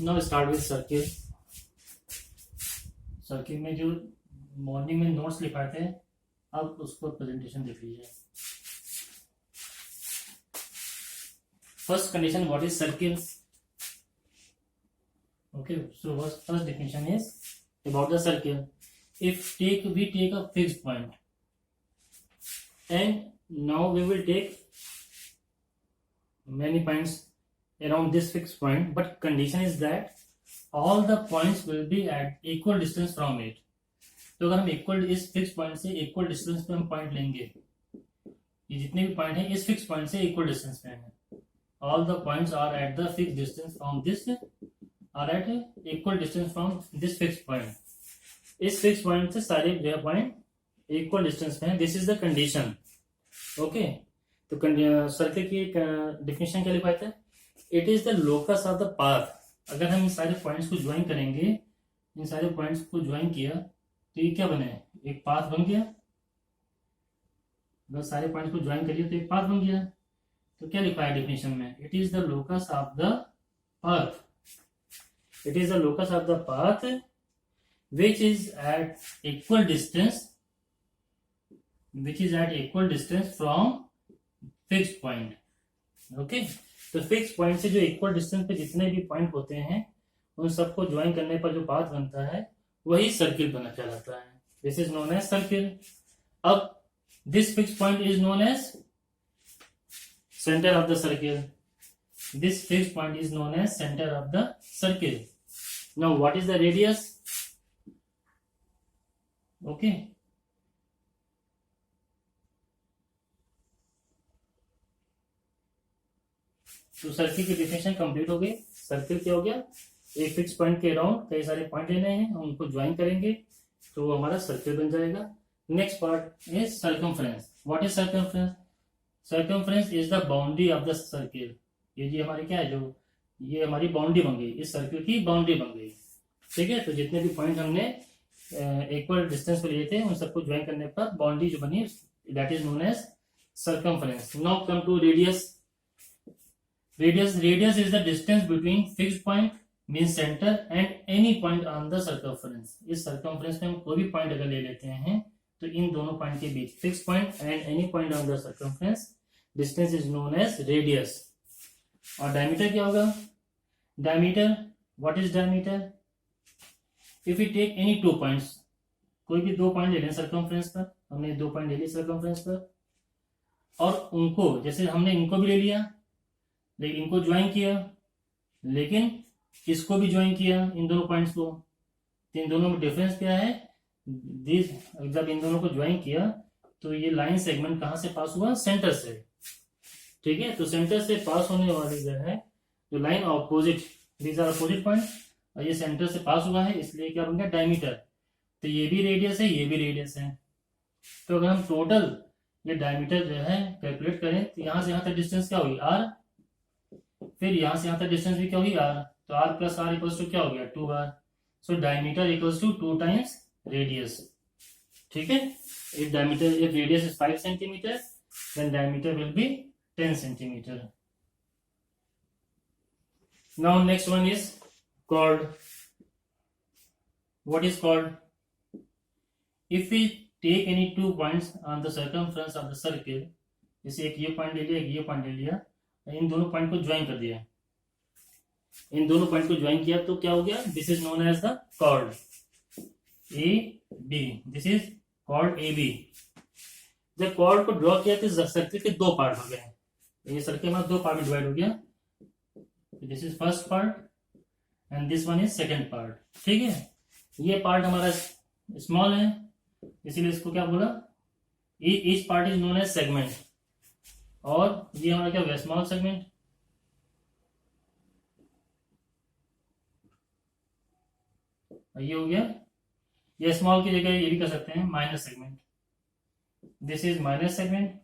Now start with circle. Circle में जो morning में नोट्स लिखाए थे, अब उसको प्रेजेंटेशन देख लीजिए। First condition, what is circle? Okay, so first definition is about the circle. If we take a fixed point, and now we will take many points around this fixed point, but condition is that all the points will be at equal distance from it. तो अगर हम equal इस fix point से equal distance पे हम point लेंगे, ये जितने भी पॉइंट हैं इस फिक्स पॉइंट से इक्वल डिस्टेंस पे हैं, all the points are at the fix distance from this are at equal distance from this fix point. इस फिक्स पॉइंट से सारे जो पॉइंट इक्वल डिस्टेंस पे हैं। This is the condition. Okay, तो सर्किल की डेफिनेशन क्या लिखा है? It is the locus of the path. अगर हम इन सारे पॉइंट्स को ज्वाइन करेंगे, इन सारे पॉइंट्स को ज्वाइन किया तो ये क्या बने? एक पाथ बन गया। अगर सारे पॉइंट्स को ज्वाइन करिए तो एक पाथ बन गया। तो क्या लिखा है डेफिनेशन में? It is the locus of the path. It is the locus of the path which is at equal distance from fixed point. Okay, तो fixed point से जो equal distance पे जितने भी point होते हैं उन सबको join करने पर जो path बनता है वही circle बना कहलाता है। This is known as circle. अब this fixed point is known as center of the circle. This fixed point is known as center of the circle. Now what is the radius? Okay, तो circle की definition complete हो गई। Circle क्या हो गया? एक fix point के around कई सारे पॉइंट लेने हैं, उनको ज्वाइन करेंगे तो वो हमारा सर्किल बन जाएगा। Next part is circumference. What is circumference? Circumference is the boundary of the circle. ये जी हमारी क्या है, जो ये हमारी बाउंड्री बन गई, इस सर्किल की बाउंड्री बन गई। ठीक है, तो जितने भी पॉइंट हमने इक्वल डिस्टेंस पे लिए थे उन सबको ज्वाइन करने पर बाउंड्री जो बनी that is known as circumference. Now come to radius. Radius is the distance between fixed point mean centre and any point on the circumference. इस सर्कमफ्रेंस में हम कोई भी पॉइंट अगर ले लेते हैं तो इन दोनों पॉइंट के बीच fixed point and any point on the circumference distance is known as radius. और डायमीटर क्या होगा? Diameter, what is diameter? If you take any two points, कोई भी दो पॉइंट ले लें सर्कमफ्रेंस पर, हमने दो पॉइंट ले लिए सर्कमफ्रेंस पर, और उनको जैसे हमने इनको भी ले लिया, लेकिन इनको ज्वाइन किया, लेकिन इसको भी ज्वाइन किया, इन दोनों पॉइंट्स को, तो इन दोनों में डिफरेंस क्या है? जब इन दोनों को ज्वाइन किया तो ये लाइन सेगमेंट कहां से पास हुआ? सेंटर से। ठीक है, तो सेंटर से पास होने वाली जो है जो line opposite, these are opposite point, और ये सेंटर से पास हुआ है, इसलिए क्या बन गया? डायमीटर। तो ये भी रेडियस है, ये भी रेडियस है। तो अगर हम टोटल ये डायमीटर जो है कैलकुलेट करें तो यहां से यहां तक डिस्टेंस क्या होगी? आर। फिर यहां से यहां तक डिस्टेंस भी क्या होगी? आर। तो R plus R equals to क्या हो गया? 2r। So diameter equals to 2 times radius. ठीक है, if radius is 5 centimetre then diameter will be 10 centimeter. Now next one is chord. What is chord? If we take any two points on the circumference of the circle, जैसे एक ये point ले लिया, एक ये point ले लिया, इन दोनों पॉइंट को ज्वाइन कर दिया, इन दोनों पॉइंट को ज्वाइन किया तो क्या हो गया? This is known as the chord A B. This is chord A B. जब chord को ड्रॉ किया तो सर्किल के दो पार्ट हो गए। ये सर्किल हमारा दो पार्ट में डिवाइड हो गया। This is first part and this one is second part. ठीक है, ये पार्ट हमारा स्मॉल है, इसीलिए इसको क्या बोला? Each part is known as segment. और ये हमारा क्या हो गया? Small segment. ये हो गया, ये स्मॉल की जगह ये भी कर सकते हैं minor segment. This is minor segment,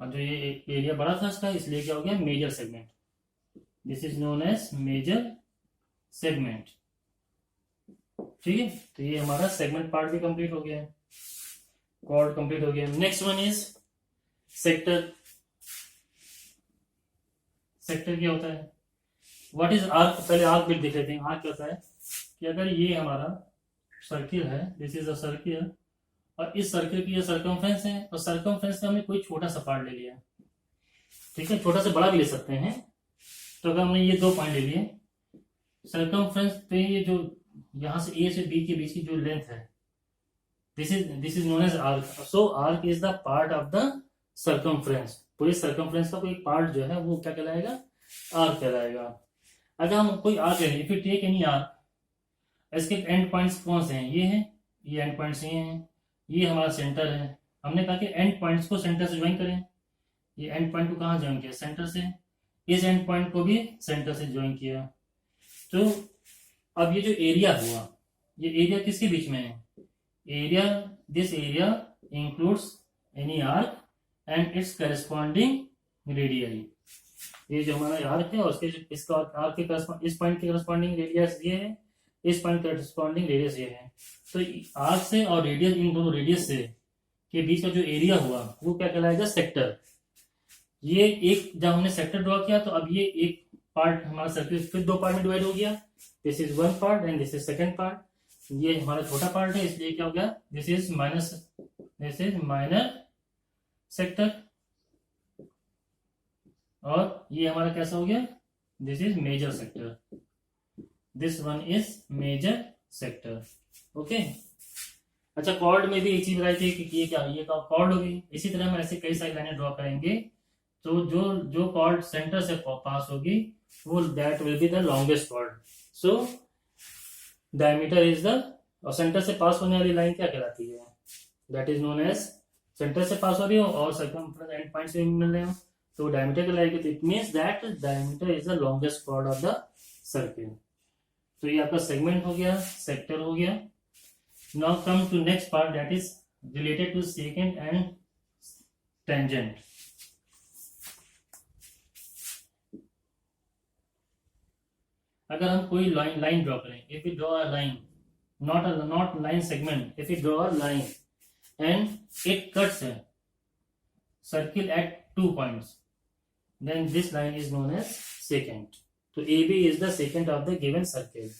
और जो ये एरिया बड़ा था इसका, इसलिए क्या हो गया? Major segment. This is known as major segment. ठीक है, तो ये हमारा सेगमेंट पार्ट भी कंप्लीट हो गया है, कॉर्ड कंप्लीट हो गया। Next one is sector. Sector क्या होता है? व्हाट इज आर्क, पहले आर्क बिट देख लेते हैं। आर्क क्या होता है कि अगर ये हमारा सर्किल है, दिस इज अ सर्किल, और इस सर्किल की ये सर्कमफ्रेंस है, और सर्कमफ्रेंस का हमने कोई छोटा सा पार्ट ले लिया, ठीक है, छोटा से बड़ा भी ले सकते हैं। तो अगर हमने ये 2 पॉइंट ले लिए सर्कमफ्रेंस पे, ये जो यहां से ए से बी के बीच की जो लेंथ है, this is known as arc. So arc is the part of the circumference. पूरी सर्कमफ्रेंस का कोई पार्ट जो है वो क्या कहलाएगा, आर्क कहलाएगा। अगर हम कोई आर्क लेंगे, if you take any arc, इसके एंड पॉइंट्स कौन से हैं, ये हैं, ये एंड पॉइंट्स ये हैं, ये हमारा सेंटर है। हमने कहा कि एंड पॉइंट्स को सेंटर से ज्वाइन करें। ये एंड पॉइंट को कहाँ ज्वाइन किया, सेंटर से। इस एंड पॉइंट को भी सेंटर से ज्वाइन किया। तो अब ये जो एरिया हुआ, ये एरिया किसके बीच में है, area, this area includes any arc and it's corresponding radius. ये जो हमारा आर्क है और उसके इसका आर्क के इस पॉइंट के करस्पॉन्डिंग रेडियस ये है, इस पॉइंट करस्पॉन्डिंग रेडियस ये है। तो आर्क से और रेडियस, इन दोनों रेडियस से के बीच का जो एरिया हुआ वो क्या कहलाएगा, सेक्टर। ये एक, जब हमने सेक्टर ड्रॉ किया तो अब ये एक पार्ट हमारा सर्किल फिर 2 पार्ट में डिवाइड हो गया। This is 1 part and this is second part. ये हमारा छोटा पार्ट है, इसलिए क्या हो गया, दिस इज माइनर सेक्टर, और ये हमारा कैसा हो गया, this is major sector. This one is major sector. Okay. अच्छा, कॉर्ड में भी एक चीज बताई थी कि ये क्या, ये कॉर्ड होगी। इसी तरह हम ऐसे कई सारी लाइनें ड्रॉ करेंगे, तो जो कॉर्ड सेंटर से पास होगी वो that will be the longest chord. So diameter is the, और सेंटर से पास होने वाली लाइन क्या कहलाती है, that is known as, centre से पास हो रही हो और सर्कमफ्रेंस एंड पॉइंट से मिल रहे हो तो डायमीटर कहलाएगी। तो it means that diameter is the longest chord of the circle. तो ये आपका सेगमेंट हो गया, सेक्टर हो गया। Now come to next part that is related to secant and tangent. अगर हम कोई लाइन ड्रॉ करें, if you draw a line, not line segment, if you draw a line and it cuts a circle at 2 points, then this line is known as secant. तो AB is the secant of the given circle.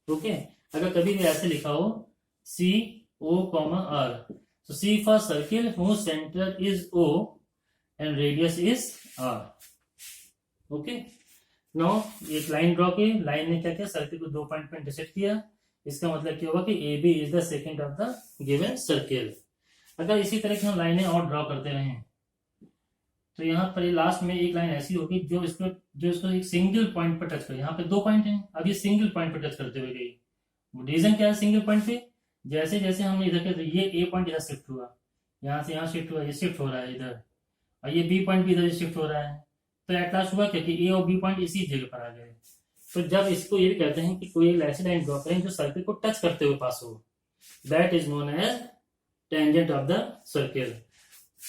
Okay. अगर कभी भी ऐसे लिखा हो CO, R, so C for circle whose center is O and radius is R. Okay. Now एक line draw की, line ने क्या किया, सर्किल को 2 पॉइंट पर इंटरसेक्ट किया। इसका मतलब क्या होगा कि AB is the secant of the given circle. अगर इसी तरह की हम लाइनें और ड्रॉ करते रहें तो यहाँ पर लास्ट में एक लाइन ऐसी होगी जो इसको एक सिंगल पॉइंट पर टच करे। यहाँ पे 2 पॉइंट हैं, अब ये सिंगल पॉइंट पर टच करते हुए गई। रीजन क्या है सिंगल पॉइंट पे, जैसे जैसे हमने इधर के, ये ए पॉइंट इधर शिफ्ट हुआ, यहाँ से यहाँ शिफ्ट हुआ, ये शिफ्ट हो रहा है इधर, और ये बी पॉइंट भी इधर शिफ्ट हो रहा है। तो एट लास्ट हुआ क्या कि ए और बी पॉइंट इसी जगह पर आ गए। तो जब इसको ये कहते हैं कि कोई ऐसी लाइन ड्रॉ करें जो सर्किल को टच करते हुए पास हो, that is known as tangent of the circle.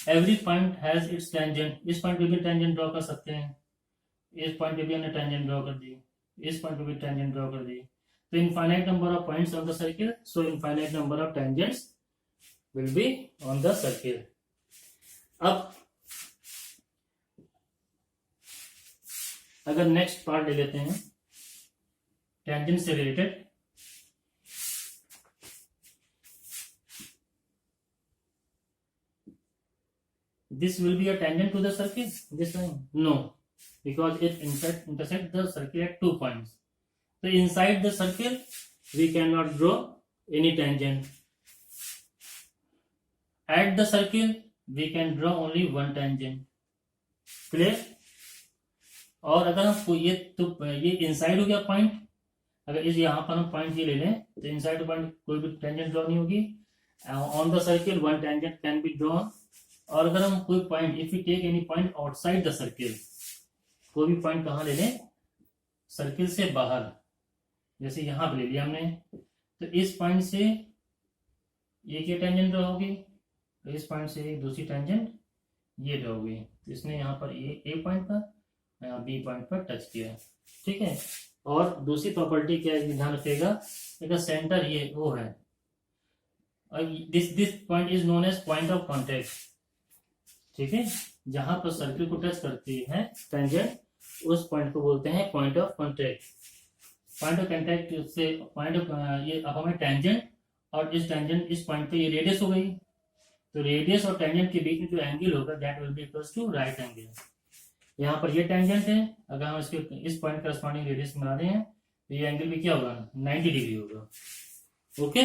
Every point has its tangent. इस पॉइंट पे भी टेंजेंट ड्रॉ कर सकते हैं, इस पॉइंट पे भी हमने टेंजेंट ड्रॉ कर दी, इस पॉइंट पे भी टेंजेंट ड्रॉ कर दी। तो infinite number of points on the circle, so infinite number of tangents will be on the circle. अब अगर नेक्स्ट पार्ट ले लेते हैं टेंजेंट से related, this will be a tangent to the circle, this line? No, because it intersects the circle at 2 points. So inside the circle we cannot draw any tangent. At the circle we can draw only one tangent. Clear? और अगर हम ये inside हो गया point, अगर इस यहाँ पर हम पॉइंट ये ले लें तो इनसाइड पॉइंट कोई भी टेंजेंट ड्रॉ नहीं होगी। On the circle one tangent can be drawn. और अगर हम कोई point, if you take any point outside the circle, कोई भी पॉइंट कहाँ ले लें, सर्किल से बाहर, जैसे यहां पे ले लिया हमने, तो इस पॉइंट से एक ये टेंजेंट ड्रॉ होगी, तो इस पॉइंट से एक दूसरी टेंजेंट ये ड्रॉ होगी। तो इसने यहाँ पर ए पॉइंट पर, यहाँ बी पॉइंट पर टच किया, ठीक है। और दूसरी प्रॉपर्टी क्या है, ध्यान रखिएगा, अगर सेंटर ये ओ है और this point is known as point of contact, ठीक है। जहां पर सर्किल को टच करती है टेंजेंट उस पॉइंट को बोलते हैं point of contact. Point of contact से पॉइंट ऑफ ये अब हमें टेंजेंट और इस टेंजेंट इस पॉइंट पे ये रेडियस हो गई, तो रेडियस और टेंजेंट के बीच में जो एंगल होगा that will be equals to right angle. यहाँ पर ये टेंजेंट है, अगर हम इसके इस पॉइंट करस्पॉन्डिंग रेडियस बना रहे हैं तो ये एंगल भी क्या होगा 90 डिग्री होगा। ओके।